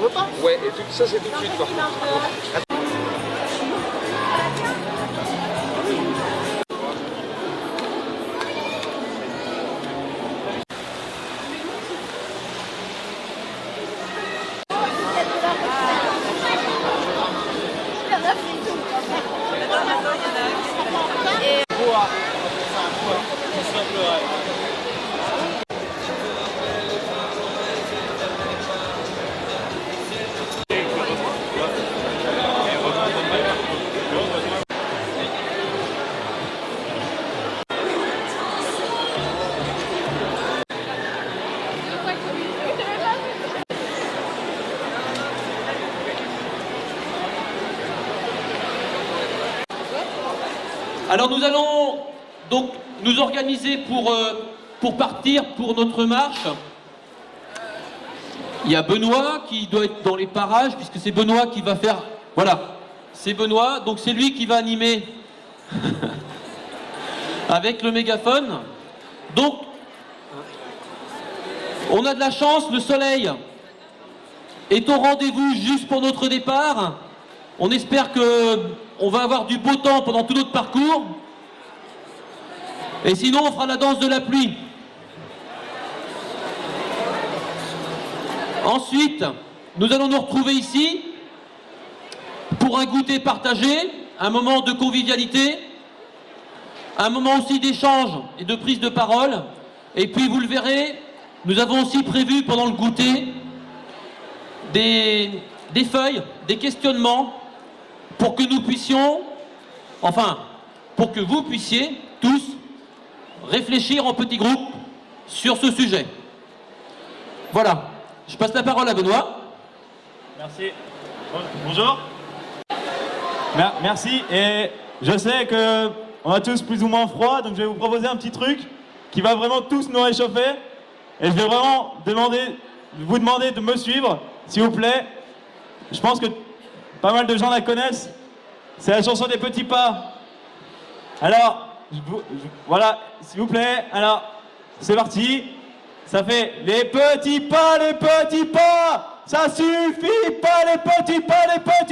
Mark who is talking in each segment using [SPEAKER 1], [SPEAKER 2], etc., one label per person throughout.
[SPEAKER 1] veut pas?
[SPEAKER 2] Ouais, et tout ça c'est tout de suite par contre.
[SPEAKER 3] Alors nous allons donc nous organiser pour partir pour notre marche. Il y a Benoît qui doit être dans les parages, puisque c'est Benoît qui va faire... Voilà, c'est Benoît, donc c'est lui qui va animer avec le mégaphone. Donc, on a de la chance, le soleil est au rendez-vous juste pour notre départ. On espère qu'on va avoir du beau temps pendant tout notre parcours. Et sinon, on fera la danse de la pluie. Ensuite, nous allons nous retrouver ici pour un goûter partagé, un moment de convivialité, un moment aussi d'échange et de prise de parole. Et puis, vous le verrez, nous avons aussi prévu pendant le goûter des feuilles, des questionnements pour que nous puissions, enfin, pour que vous puissiez tous réfléchir en petits groupes sur ce sujet. Voilà. Je passe la parole à Benoît.
[SPEAKER 4] Merci. Bonjour. Merci. Et je sais qu'on a tous plus ou moins froid, donc je vais vous proposer un petit truc qui va vraiment tous nous réchauffer. Et je vais vraiment vous demander de me suivre, s'il vous plaît. Je pense que pas mal de gens la connaissent. C'est la chanson des petits pas. Alors, voilà, s'il vous plaît. Alors, c'est parti. Ça fait les petits pas, ça suffit pas les petits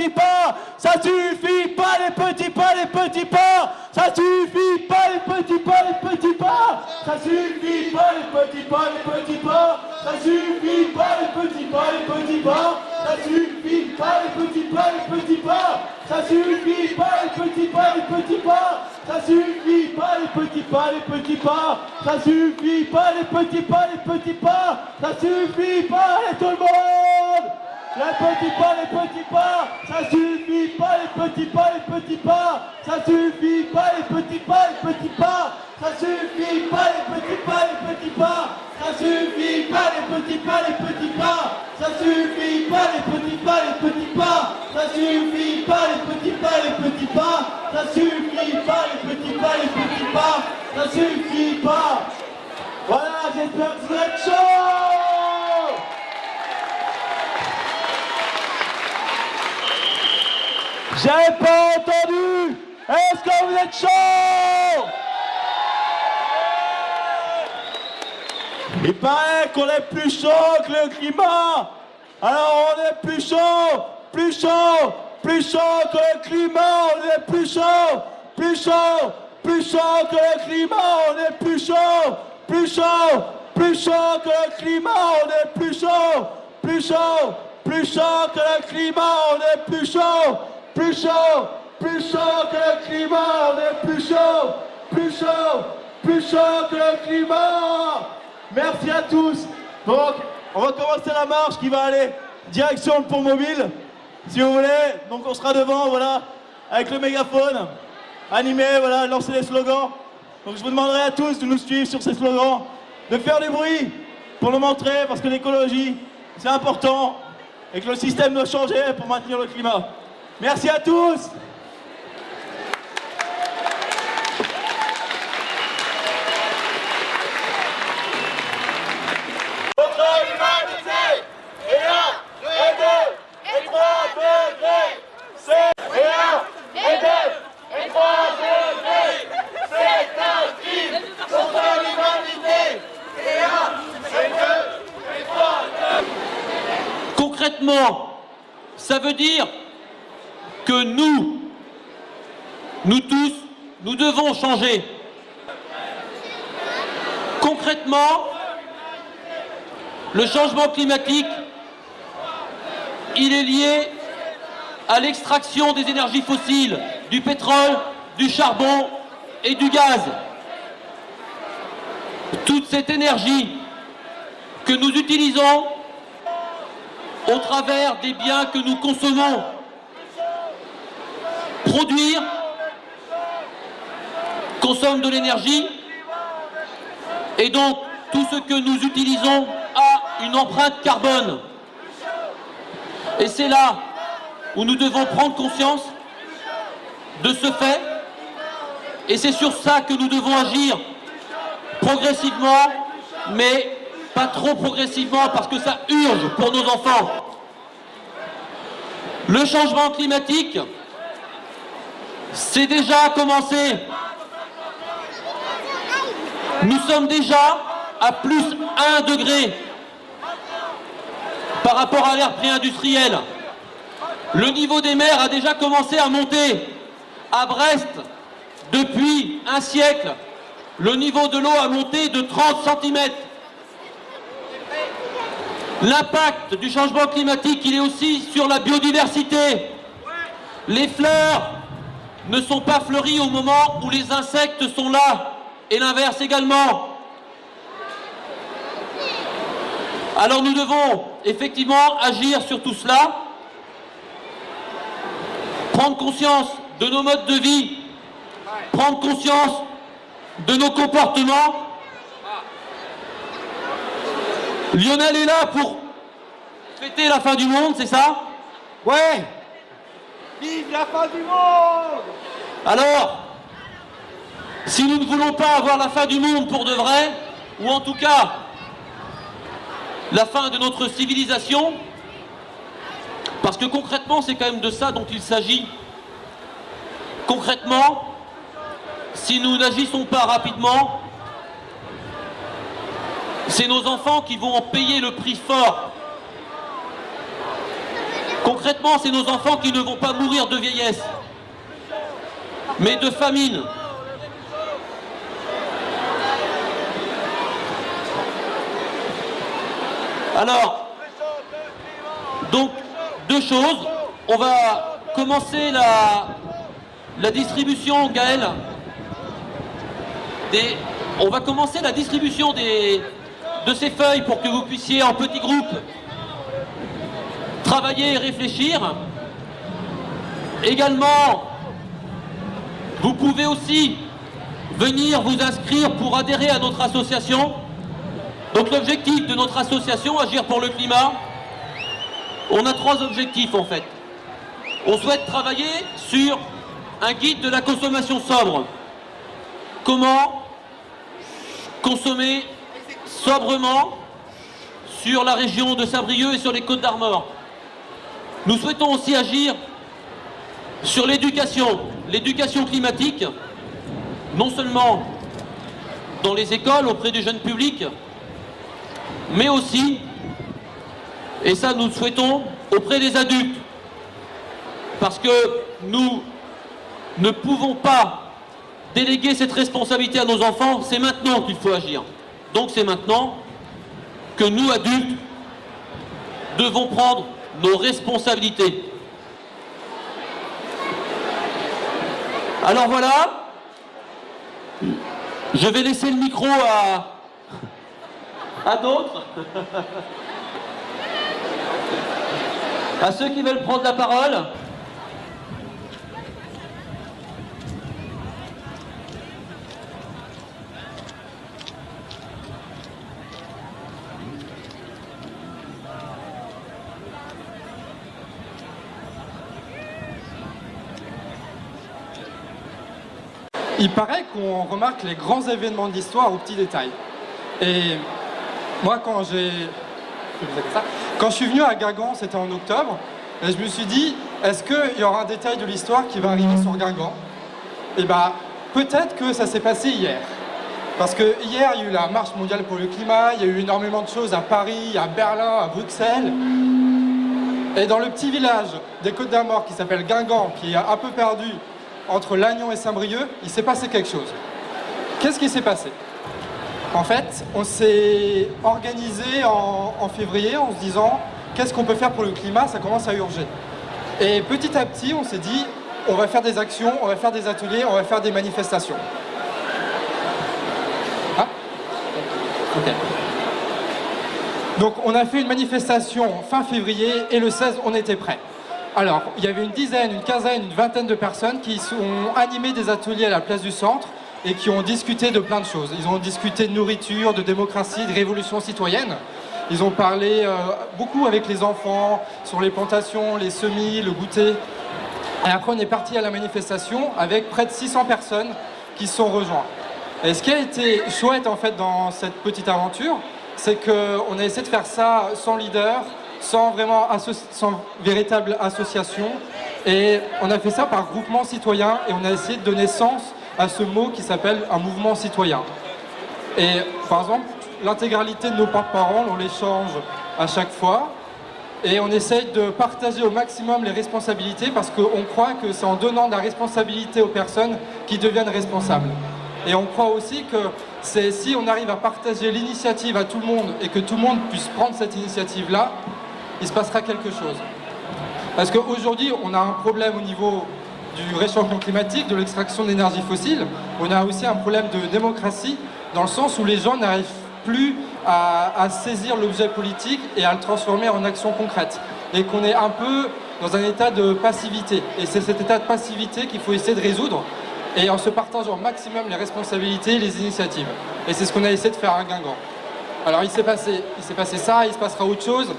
[SPEAKER 4] pas, ça suffit pas les petits pas, ça suffit pas les petits pas, ça suffit pas les petits pas, ça suffit pas les petits pas, ça suffit pas les petits pas, ça suffit pas les petits pas, ça suffit pas les petits pas, ça suffit pas les petits pas, ça suffit pas tout le monde. Les petits pas, ça suffit pas les petits pas, ça suffit pas les petits pas, ça suffit pas les petits pas, ça suffit pas les petits pas, ça suffit pas les petits pas, ça suffit pas les petits pas, ça suffit pas les petits pas, ça suffit pas. Voilà, j'espère que vous êtes chaud. J'ai pas entendu. Est-ce que vous êtes chaud? Il paraît qu'on est plus chaud que le climat. Alors on est plus chaud que le climat. On est plus chaud que le climat. On est plus chaud que le climat. On est plus chaud que le climat. On est plus chaud que le climat. On est plus chaud que le climat. Merci à tous. Donc, on va commencer la marche qui va aller direction le pont mobile, si vous voulez. Donc, on sera devant, voilà, avec le mégaphone, animé, voilà, lancer les slogans. Donc, je vous demanderai à tous de nous suivre sur ces slogans, de faire du bruit pour nous montrer, parce que l'écologie, c'est important, et que le système doit changer pour maintenir le climat. Merci à tous.
[SPEAKER 3] Concrètement, Concrètement, ça veut dire que nous tous, nous devons changer. Concrètement, le changement climatique, il est lié à l'extraction des énergies fossiles, du pétrole, du charbon et du gaz. Toute cette énergie que nous utilisons au travers des biens que nous consommons, produire, consomme de l'énergie, et donc tout ce que nous utilisons a une empreinte carbone. Et c'est là où nous devons prendre conscience de ce fait, et c'est sur ça que nous devons agir progressivement, mais pas trop progressivement parce que ça urge pour nos enfants. Le changement climatique, c'est déjà commencé. Nous sommes déjà à plus 1 degré par rapport à l'ère pré-industrielle. Le niveau des mers a déjà commencé à monter. À Brest, depuis un siècle, le niveau de l'eau a monté de 30 cm. L'impact du changement climatique, il est aussi sur la biodiversité. Les fleurs ne sont pas fleuries au moment où les insectes sont là, et l'inverse également. Alors nous devons effectivement agir sur tout cela, prendre conscience de nos modes de vie, prendre conscience de nos comportements. Lionel est là pour fêter la fin du monde, c'est ça?
[SPEAKER 2] Ouais. Vive la fin du monde!
[SPEAKER 3] Alors, si nous ne voulons pas avoir la fin du monde pour de vrai, ou en tout cas la fin de notre civilisation, parce que concrètement c'est quand même de ça dont il s'agit. Concrètement, si nous n'agissons pas rapidement, c'est nos enfants qui vont en payer le prix fort. Concrètement, c'est nos enfants qui ne vont pas mourir de vieillesse, mais de famine. Alors, donc, deux choses. On va commencer la distribution, Gaël. On va commencer la distribution de ces feuilles pour que vous puissiez, en petits groupes, travailler et réfléchir. Également, vous pouvez aussi venir vous inscrire pour adhérer à notre association. Donc l'objectif de notre association, Agir pour le climat, on a 3 objectifs en fait. On souhaite travailler sur un guide de la consommation sobre. Comment consommer sobrement sur la région de Saint-Brieuc et sur les Côtes d'Armor. Nous souhaitons aussi agir sur l'éducation climatique, non seulement dans les écoles auprès du jeune public, mais aussi, et ça nous le souhaitons, auprès des adultes. Parce que nous ne pouvons pas déléguer cette responsabilité à nos enfants, c'est maintenant qu'il faut agir. Donc c'est maintenant que nous, adultes, devons prendre nos responsabilités. Alors voilà, je vais laisser le micro à d'autres, à ceux qui veulent prendre la parole.
[SPEAKER 1] Il paraît qu'on remarque les grands événements de l'histoire aux petits détails. Et moi, quand je suis venu à Guingamp, c'était en octobre, et je me suis dit, est-ce qu'il y aura un détail de l'histoire qui va arriver sur Guingamp? Et bah, peut-être que ça s'est passé hier. Parce que hier, il y a eu la marche mondiale pour le climat, il y a eu énormément de choses à Paris, à Berlin, à Bruxelles. Et dans le petit village des Côtes d'Armor qui s'appelle Guingamp, qui est un peu perdu entre Lannion et Saint-Brieuc, il s'est passé quelque chose. Qu'est-ce qui s'est passé? En fait, on s'est organisé en février en se disant qu'est-ce qu'on peut faire pour le climat, ça commence à urger. Et petit à petit, on s'est dit on va faire des actions, on va faire des ateliers, on va faire des manifestations. Ah ok. Donc on a fait une manifestation fin février et le 16 on était prêts. Alors il y avait une dizaine, une quinzaine, une vingtaine de personnes qui ont animé des ateliers à la place du centre et qui ont discuté de plein de choses. Ils ont discuté de nourriture, de démocratie, de révolution citoyenne. Ils ont parlé beaucoup avec les enfants, sur les plantations, les semis, le goûter. Et après on est parti à la manifestation avec près de 600 personnes qui se sont rejoints. Et ce qui a été chouette en fait dans cette petite aventure, c'est qu'on a essayé de faire ça sans leader, sans véritable association. Et on a fait ça par groupement citoyen et on a essayé de donner sens à ce mot qui s'appelle un mouvement citoyen. Et par exemple, l'intégralité de nos porte-paroles, on les change à chaque fois. Et on essaye de partager au maximum les responsabilités parce qu'on croit que c'est en donnant de la responsabilité aux personnes qu'ils deviennent responsables. Et on croit aussi que c'est si on arrive à partager l'initiative à tout le monde et que tout le monde puisse prendre cette initiative-là, il se passera quelque chose. Parce qu'aujourd'hui, on a un problème au niveau du réchauffement climatique, de l'extraction d'énergie fossile. On a aussi un problème de démocratie, dans le sens où les gens n'arrivent plus à saisir l'objet politique et à le transformer en action concrète. Et qu'on est un peu dans un état de passivité. Et c'est cet état de passivité qu'il faut essayer de résoudre, et en se partageant au maximum les responsabilités, les initiatives. Et c'est ce qu'on a essayé de faire à Guingamp. Alors il s'est passé ça, il se passera autre chose.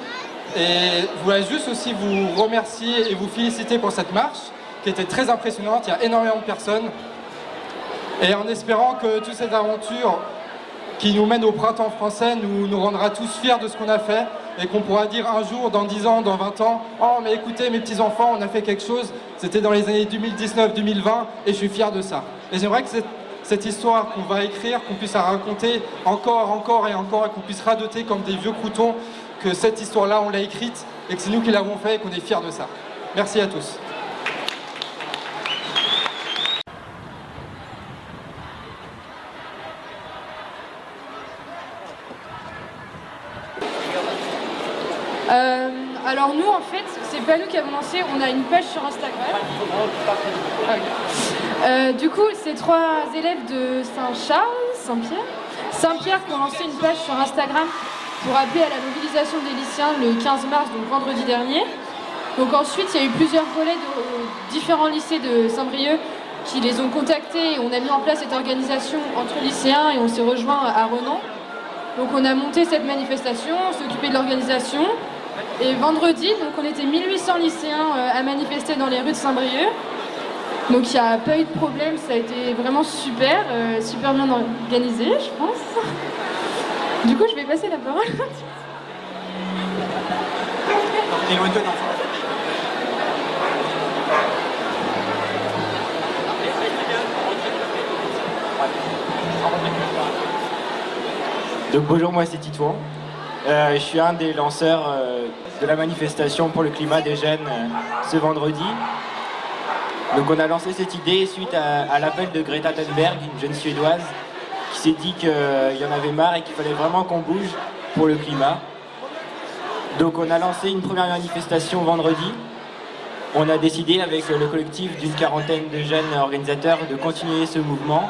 [SPEAKER 1] Et je voulais juste aussi vous remercier et vous féliciter pour cette marche, qui était très impressionnante, il y a énormément de personnes. Et en espérant que toute cette aventure qui nous mène au printemps français nous rendra tous fiers de ce qu'on a fait, et qu'on pourra dire un jour, dans 10 ans, dans 20 ans, « Oh, mais écoutez, mes petits-enfants, on a fait quelque chose, c'était dans les années 2019-2020, et je suis fier de ça. » Et j'aimerais que cette histoire qu'on va écrire, qu'on puisse la raconter encore et qu'on puisse radoter comme des vieux croutons, que cette histoire-là, on l'a écrite, et que c'est nous qui l'avons fait, et qu'on est fiers de ça. Merci à tous.
[SPEAKER 5] Alors nous en fait, c'est pas nous qui avons lancé, on a une page sur Instagram. Du coup, c'est 3 élèves de Saint-Pierre qui ont lancé une page sur Instagram pour appeler à la mobilisation des lycéens le 15 mars, donc vendredi dernier. Donc ensuite, il y a eu plusieurs relais de différents lycées de Saint-Brieuc qui les ont contactés et on a mis en place cette organisation entre lycéens et on s'est rejoint à Renan. Donc on a monté cette manifestation, on s'est occupé de l'organisation. Et vendredi, donc on était 1800 lycéens à manifester dans les rues de Saint-Brieuc. Donc il n'y a pas eu de problème, ça a été vraiment super, super bien organisé, je pense. Du coup, je vais passer la parole.
[SPEAKER 6] Donc bonjour, moi c'est Titouan. Je suis un des lanceurs de la manifestation pour le climat des jeunes ce vendredi. Donc on a lancé cette idée suite à l'appel de Greta Thunberg, une jeune Suédoise, qui s'est dit qu'il y en avait marre et qu'il fallait vraiment qu'on bouge pour le climat. Donc on a lancé une première manifestation vendredi. On a décidé avec le collectif d'une quarantaine de jeunes organisateurs de continuer ce mouvement.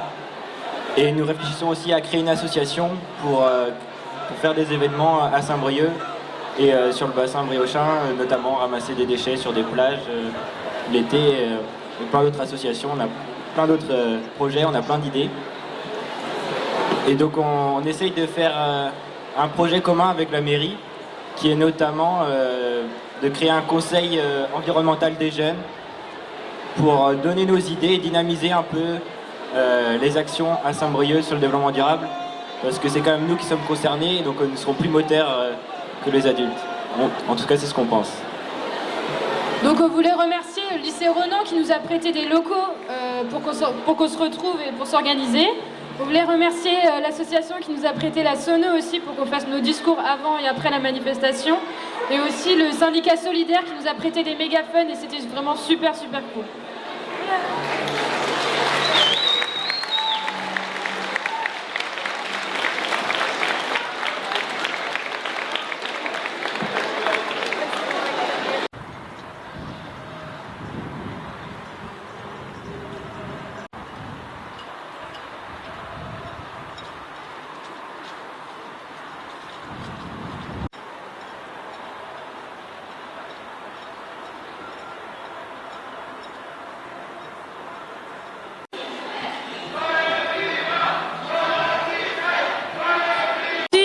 [SPEAKER 6] Et nous réfléchissons aussi à créer une association pour faire des événements à Saint-Brieuc et sur le bassin briochin, notamment ramasser des déchets sur des plages l'été, et plein d'autres associations, on a plein d'autres projets, on a plein d'idées. Et donc on essaye de faire un projet commun avec la mairie, qui est notamment de créer un conseil environnemental des jeunes pour donner nos idées et dynamiser un peu les actions à Saint-Brieuc sur le développement durable, parce que c'est quand même nous qui sommes concernés, donc nous serons plus moteurs que les adultes. En tout cas, c'est ce qu'on pense.
[SPEAKER 5] Donc on voulait remercier le lycée Renan qui nous a prêté des locaux pour qu'on se retrouve et pour s'organiser. On voulait remercier l'association qui nous a prêté la sono aussi pour qu'on fasse nos discours avant et après la manifestation. Et aussi le syndicat solidaire qui nous a prêté des mégaphones et c'était vraiment super cool.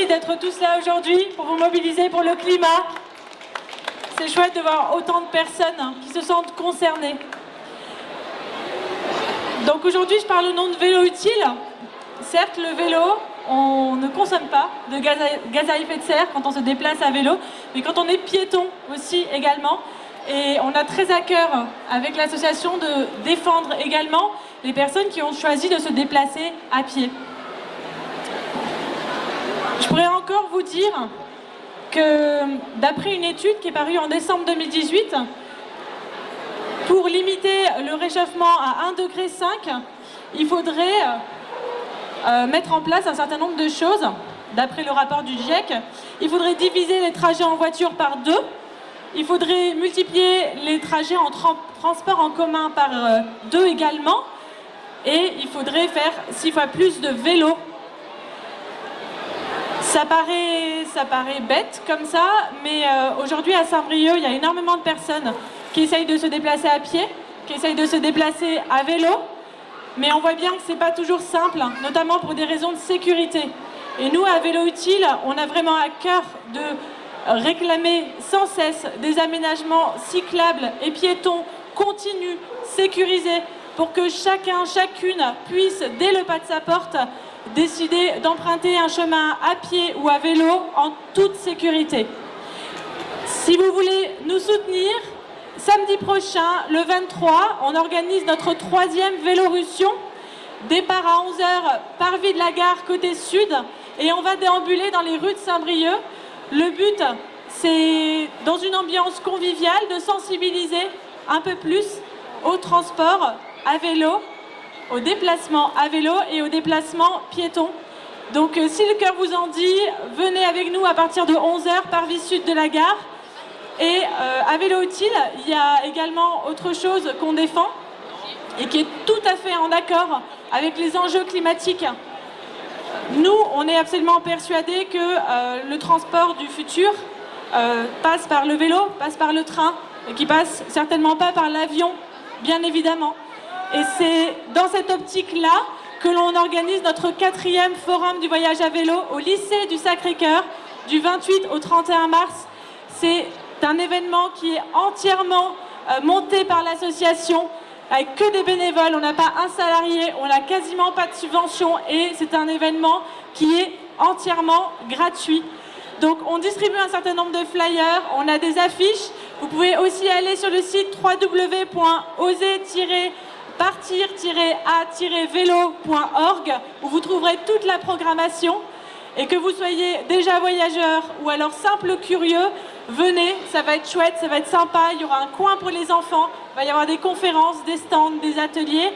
[SPEAKER 7] D'être tous là aujourd'hui pour vous mobiliser pour le climat. C'est chouette de voir autant de personnes qui se sentent concernées. Donc aujourd'hui, je parle au nom de Vélo Utile. Certes, le vélo, on ne consomme pas de gaz à effet de serre quand on se déplace à vélo, mais quand on est piéton aussi également. Et on a très à cœur, avec l'association, de défendre également les personnes qui ont choisi de se déplacer à pied. Je pourrais encore vous dire que d'après une étude qui est parue en décembre 2018, pour limiter le réchauffement à 1,5 degré, il faudrait mettre en place un certain nombre de choses. D'après le rapport du GIEC, il faudrait diviser les trajets en voiture par 2, il faudrait multiplier les trajets en transport en commun par 2 également, et il faudrait faire 6 fois plus de vélos. Ça paraît bête comme ça, mais aujourd'hui à Saint-Brieuc, il y a énormément de personnes qui essayent de se déplacer à pied, qui essayent de se déplacer à vélo, mais on voit bien que c'est pas toujours simple, notamment pour des raisons de sécurité. Et nous, à Vélo Utile, on a vraiment à cœur de réclamer sans cesse des aménagements cyclables et piétons continus, sécurisés, pour que chacun, chacune puisse, dès le pas de sa porte, décider d'emprunter un chemin à pied ou à vélo en toute sécurité. Si vous voulez nous soutenir, samedi prochain, le 23, on organise notre 3e Vélorussion. Départ à 11h, parvis de la gare côté sud, et on va déambuler dans les rues de Saint-Brieuc. Le but, c'est, dans une ambiance conviviale, de sensibiliser un peu plus au transport à vélo, au déplacement à vélo et au déplacement piéton. Donc si le cœur vous en dit, venez avec nous à partir de 11h, parvis sud de la gare. Et à Vélo Utile, il y a également autre chose qu'on défend et qui est tout à fait en accord avec les enjeux climatiques. Nous, on est absolument persuadés que le transport du futur passe par le vélo, passe par le train, et qui passe certainement pas par l'avion, bien évidemment. Et c'est dans cette optique-là que l'on organise notre 4e forum du voyage à vélo au lycée du Sacré-Cœur du 28 au 31 mars. C'est un événement qui est entièrement monté par l'association avec que des bénévoles. On n'a pas un salarié, on n'a quasiment pas de subvention et c'est un événement qui est entièrement gratuit. Donc on distribue un certain nombre de flyers, on a des affiches. Vous pouvez aussi aller sur le site www.oser-partir-a-vélo.org où vous trouverez toute la programmation. Et que vous soyez déjà voyageur ou alors simple curieux, venez, ça va être chouette, ça va être sympa. Il y aura un coin pour les enfants, il va y avoir des conférences, des stands, des ateliers.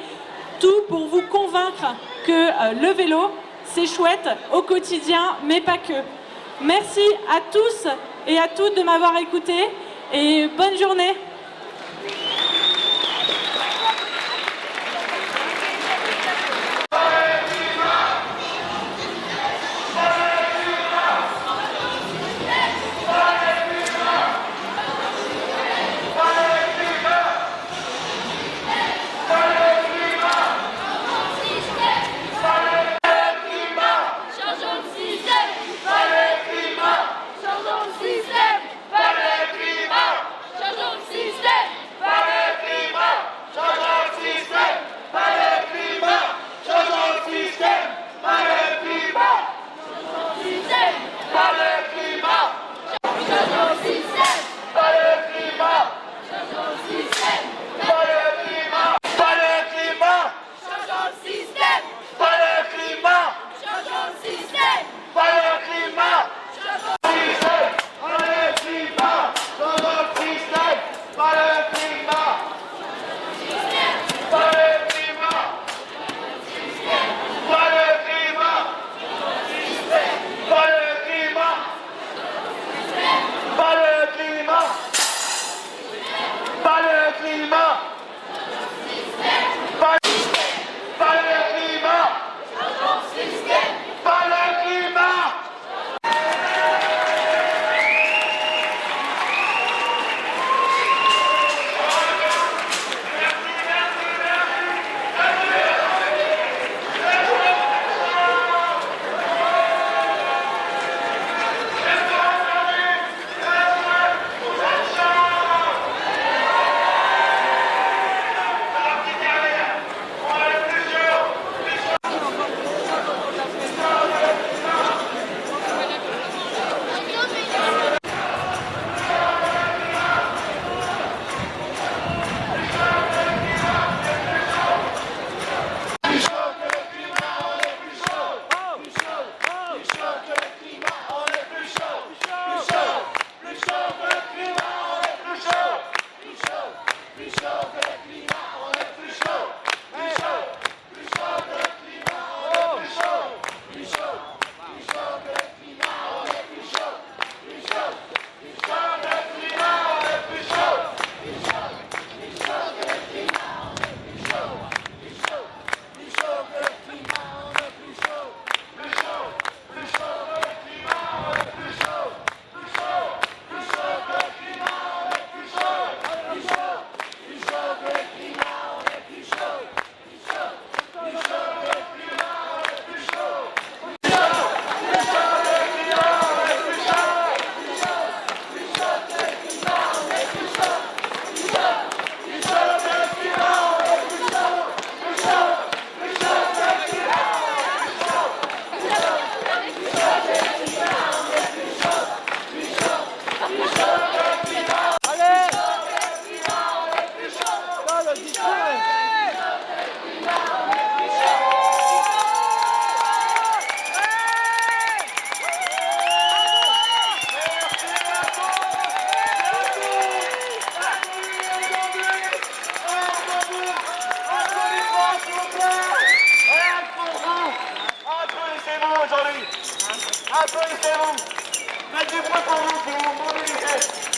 [SPEAKER 7] Tout pour vous convaincre que le vélo, c'est chouette au quotidien, mais pas que. Merci à tous et à toutes de m'avoir écouté et bonne journée.
[SPEAKER 8] Changeons le système,
[SPEAKER 2] Applaudissez-vous. Faites du bruit pour vous, pour vous, pour les jeunes.